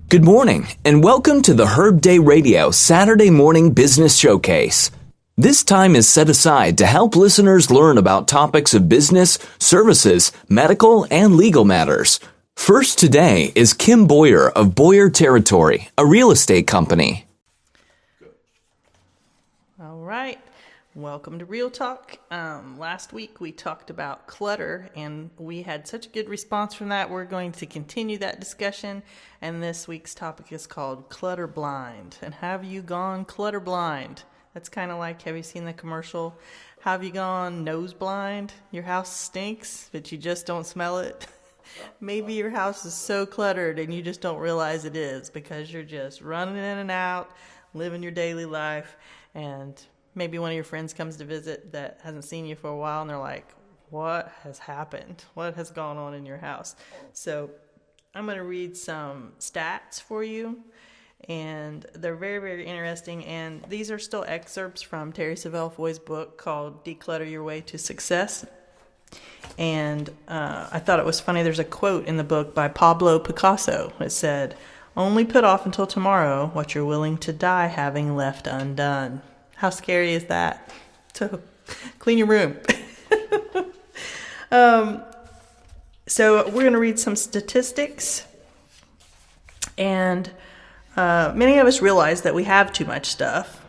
Good morning, and welcome to the Herb Day Radio Saturday Morning Business Showcase. This time is set aside to help listeners learn about topics of business, services, medical, and legal matters. First today is Kim Boyer of Boyer Territory, a real estate company. All right. Welcome to Real Talk. Last week we talked about clutter and we had such a good response from that. We're going to continue that discussion, and this week's topic is called Clutter Blind. And have you gone clutter blind? That's kind of like, have you seen the commercial? Have you gone nose blind? Your house stinks, but you just don't smell it. Maybe your house is so cluttered and you just don't realize it is because you're just running in and out, living your daily life, and maybe one of your friends comes to visit that hasn't seen you for a while, and they're like, what has happened? What has gone on in your house? So I'm going to read some stats for you, and they're very, very interesting. And these are still excerpts from Terry Savelle Foy's book called Declutter Your Way to Success. And I thought it was funny. There's a quote in the book by Pablo Picasso. It said, "Only put off until tomorrow what you're willing to die having left undone." How scary is that? So, clean your room. So we're going to read some statistics. And many of us realize that we have too much stuff,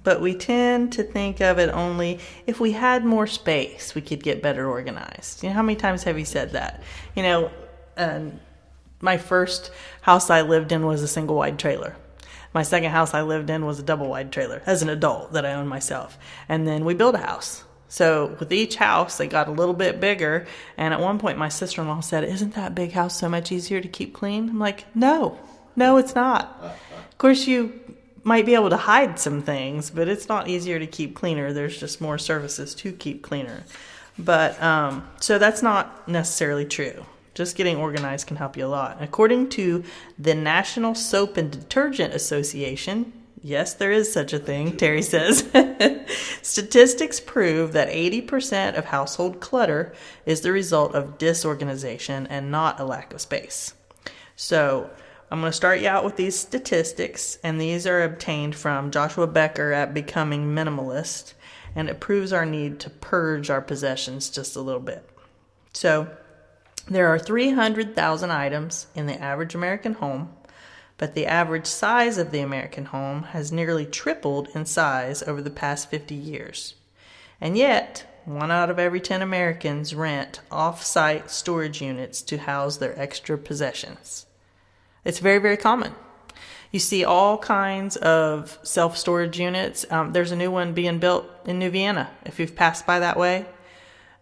but we tend to think of it only if we had more space, we could get better organized. You know, how many times have you said that? You know, my first house I lived in was a single wide trailer. My second house I lived in was a double wide trailer as an adult that I owned myself. And then we built a house. So with each house, they got a little bit bigger. And at one point, my sister-in-law said, "Isn't that big house so much easier to keep clean?" I'm like, no, it's not. Of course, you might be able to hide some things, but it's not easier to keep cleaner. There's just more services to keep cleaner. But so that's not necessarily true. Just getting organized can help you a lot. According to the National Soap and Detergent Association, yes, there is such a thing, Terry says, statistics prove that 80% of household clutter is the result of disorganization and not a lack of space. So I'm going to start you out with these statistics, and these are obtained from Joshua Becker at Becoming Minimalist, and it proves our need to purge our possessions just a little bit. So there are 300,000 items in the average American home, but the average size of the American home has nearly tripled in size over the past 50 years. And yet, 1 out of every 10 Americans rent off-site storage units to house their extra possessions. It's very, very common. You see all kinds of self-storage units. There's a new one being built in New Vienna, if you've passed by that way,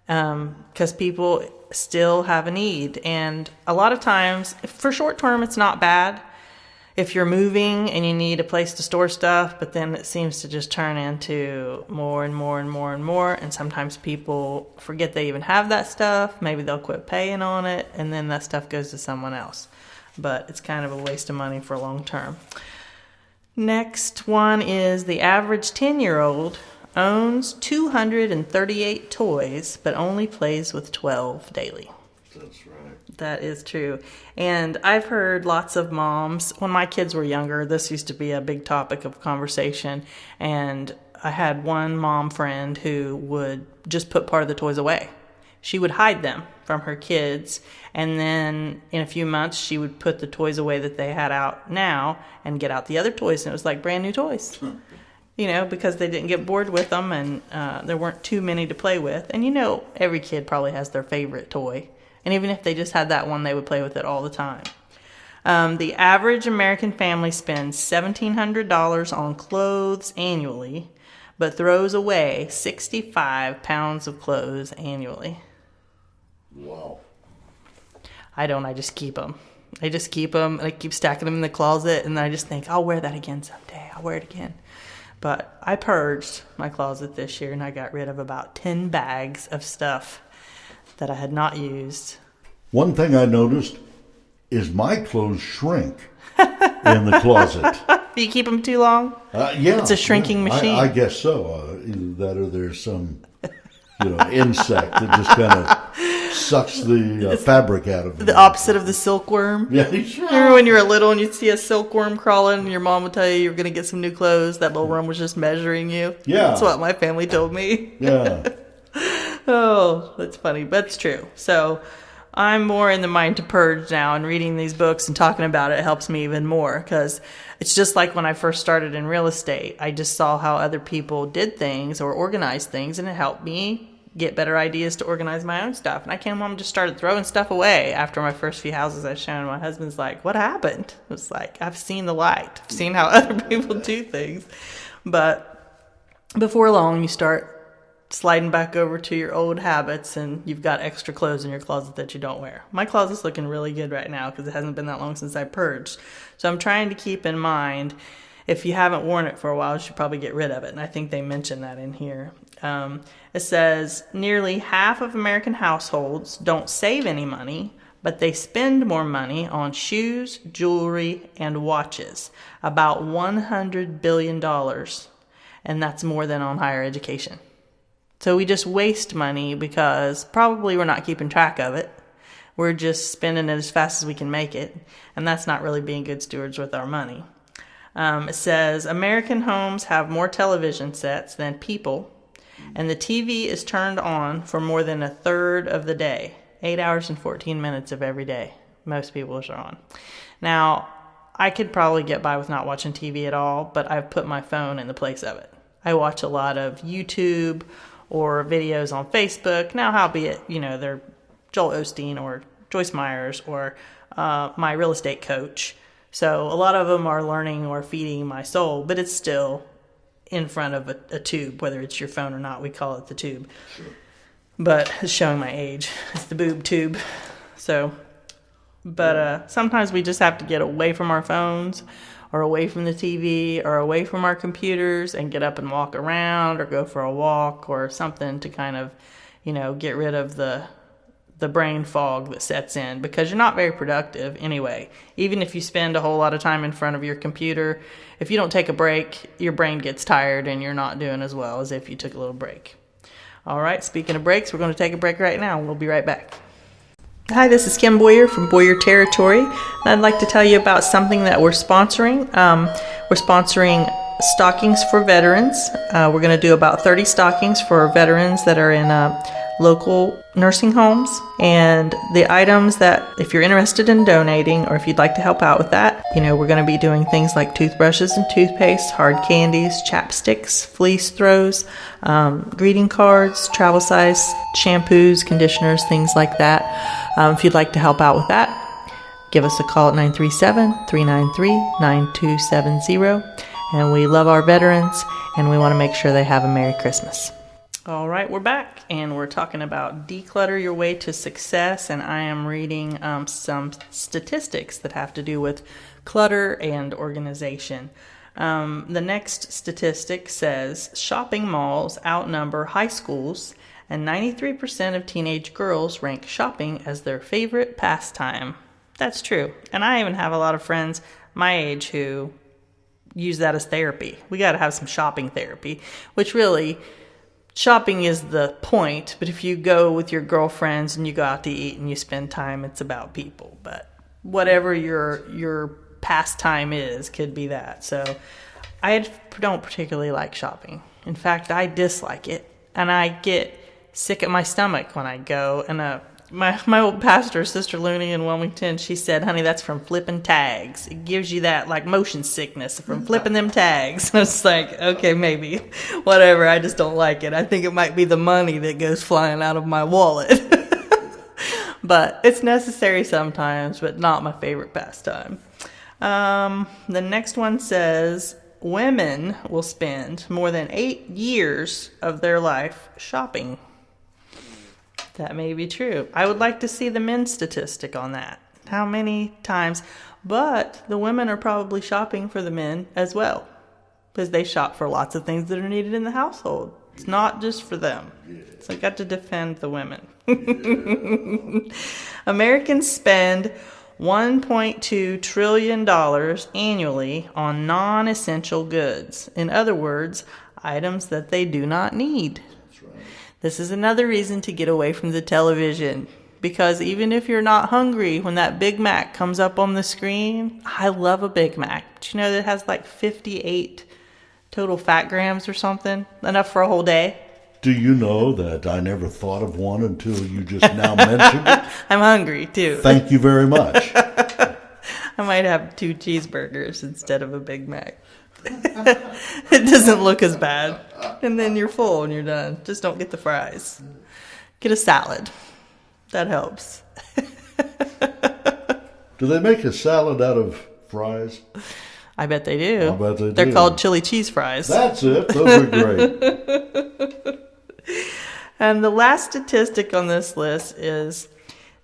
because people still have a need. And a lot of times, for short term, it's not bad. If you're moving and you need a place to store stuff, but then it seems to just turn into more and more and more and more. And sometimes people forget they even have that stuff. Maybe they'll quit paying on it, and then that stuff goes to someone else. But it's kind of a waste of money for long term. Next one is the average 10-year-old owns 238 toys, but only plays with 12 daily. That's right. That is true. And I've heard lots of moms, when my kids were younger, this used to be a big topic of conversation. And I had one mom friend who would just put part of the toys away. She would hide them from her kids, and then in a few months she would put the toys away that they had out now and get out the other toys, and it was like brand new toys. You know, because they didn't get bored with them, and there weren't too many to play with. And you know, every kid probably has their favorite toy. And even if they just had that one, they would play with it all the time. The average American family spends $1,700 on clothes annually, but throws away 65 pounds of clothes annually. Wow. I don't. I just keep them. I keep stacking them in the closet, and then I just think, I'll wear that again someday. I'll wear it again. But I purged my closet this year, and I got rid of about 10 bags of stuff that I had not used. One thing I noticed is my clothes shrink in the closet. Do you keep them too long? Yeah. It's a shrinking machine. I guess so. Either that or there's some, insect that just kind of sucks the fabric out of it. The opposite of the silkworm. Yeah. Remember when you were little and you'd see a silkworm crawling and your mom would tell you were going to get some new clothes? That little worm was just measuring you. Yeah. That's what my family told me. Yeah. Oh, that's funny, but it's true. So I'm more in the mind to purge now, and reading these books and talking about it helps me even more, because it's just like when I first started in real estate. I just saw how other people did things or organized things, and it helped me get better ideas to organize my own stuff. And I came home and just started throwing stuff away after my first few houses I showed. My husband's like, what happened? It was like, I've seen the light. I've seen how other people do things. But before long, you start sliding back over to your old habits, and you've got extra clothes in your closet that you don't wear. My closet's looking really good right now because it hasn't been that long since I purged. So I'm trying to keep in mind, if you haven't worn it for a while, you should probably get rid of it. And I think they mentioned that in here. It says nearly half of American households don't save any money, but they spend more money on shoes, jewelry, and watches. About $100 billion. And that's more than on higher education. So we just waste money because probably we're not keeping track of it. We're just spending it as fast as we can make it. And that's not really being good stewards with our money. It says American homes have more television sets than people, and the TV is turned on for more than a third of the day. 8 hours and 14 minutes of every day. Most people are on. Now, I could probably get by with not watching TV at all, but I've put my phone in the place of it. I watch a lot of YouTube or videos on Facebook. Now, howbeit, they're Joel Osteen or Joyce Myers or my real estate coach. So a lot of them are learning or feeding my soul, but it's still in front of a tube, whether it's your phone or not. We call it the tube. Sure. But it's showing my age. It's the boob tube. So, but sometimes we just have to get away from our phones or away from the TV or away from our computers and get up and walk around or go for a walk or something to kind of, get rid of the brain fog that sets in, because you're not very productive anyway. Even if you spend a whole lot of time in front of your computer, if you don't take a break, your brain gets tired and you're not doing as well as if you took a little break. All right, speaking of breaks, we're going to take a break right now. We'll be right back. Hi, this is Kim Boyer from Boyer Territory, and I'd like to tell you about something that we're sponsoring. We're sponsoring stockings for veterans. We're going to do about 30 stockings for veterans that are in local nursing homes, and the items that, if you're interested in donating or if you'd like to help out with that, we're going to be doing things like toothbrushes and toothpaste, hard candies, chapsticks, fleece throws, greeting cards, travel size shampoos, conditioners, things like that. If you'd like to help out with that, give us a call at 937-393-9270. And we love our veterans, and we want to make sure they have a Merry Christmas. All right, we're back, and we're talking about declutter your way to success, and I am reading some statistics that have to do with clutter and organization. The next statistic says shopping malls outnumber high schools, and 93% of teenage girls rank shopping as their favorite pastime. That's true, and I even have a lot of friends my age who use that as therapy. We got to have some shopping therapy, which really... shopping is the point, but if you go with your girlfriends and you go out to eat and you spend time, it's about people. But whatever your pastime is, could be that. So I don't particularly like shopping. In fact, I dislike it, and I get sick at my stomach when I go. And my old pastor, Sister Looney in Wilmington, she said, honey, that's from flipping tags. It gives you that like motion sickness from flipping them tags. And it's like, okay, maybe. Whatever, I just don't like it. I think it might be the money that goes flying out of my wallet. But it's necessary sometimes, but not my favorite pastime. The next one says, women will spend more than 8 years of their life shopping. That may be true. I would like to see the men's statistic on that. How many times? But the women are probably shopping for the men as well, because they shop for lots of things that are needed in the household. It's not just for them. So I got to defend the women. Americans spend $1.2 trillion annually on non-essential goods. In other words, items that they do not need. This is another reason to get away from the television. because even if you're not hungry, when that Big Mac comes up on the screen, I love a Big Mac. Do you know that it has like 58 total fat grams or something? Enough for a whole day. Do you know that I never thought of one until you just now mentioned it? I'm hungry too. Thank you very much. I might have 2 cheeseburgers instead of a Big Mac. It doesn't look as bad. And then you're full and you're done. Just don't get the fries. Get a salad. That helps. Do they make a salad out of fries? I bet they do. I bet they do. They're called chili cheese fries. That's it. Those are great. And the last statistic on this list is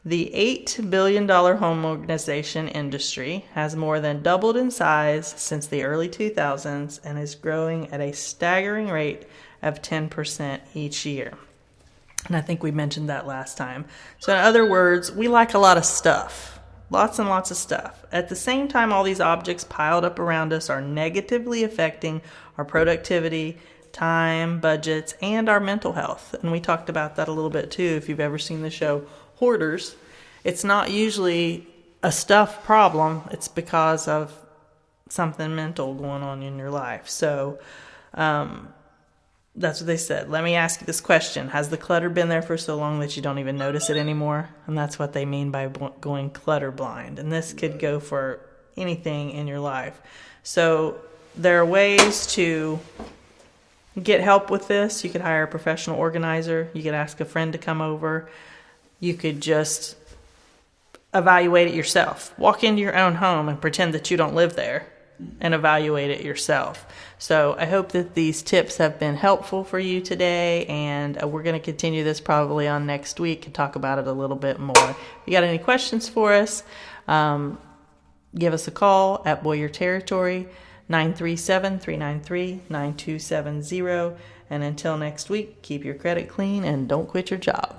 the $8 billion home organization industry has more than doubled in size since the early 2000s and is growing at a staggering rate of 10% each year. And I think we mentioned that last time. So in other words, we like a lot of stuff. Lots and lots of stuff. At the same time, all these objects piled up around us are negatively affecting our productivity, time, budgets, and our mental health. And we talked about that a little bit too. If you've ever seen the show Hoarders, it's not usually a stuff problem. It's because of something mental going on in your life. So that's what they said. Let me ask you this question. Has the clutter been there for so long that you don't even notice it anymore? And that's what they mean by going clutter blind. And this could go for anything in your life. So there are ways to get help with this. You could hire a professional organizer. You could ask a friend to come over. You could just evaluate it yourself. Walk into your own home and pretend that you don't live there and evaluate it yourself. So I hope that these tips have been helpful for you today, and we're going to continue this probably on next week and talk about it a little bit more. If you got any questions for us, give us a call at Boyer Territory, 937-393-9270. And until next week, keep your credit clean and don't quit your job.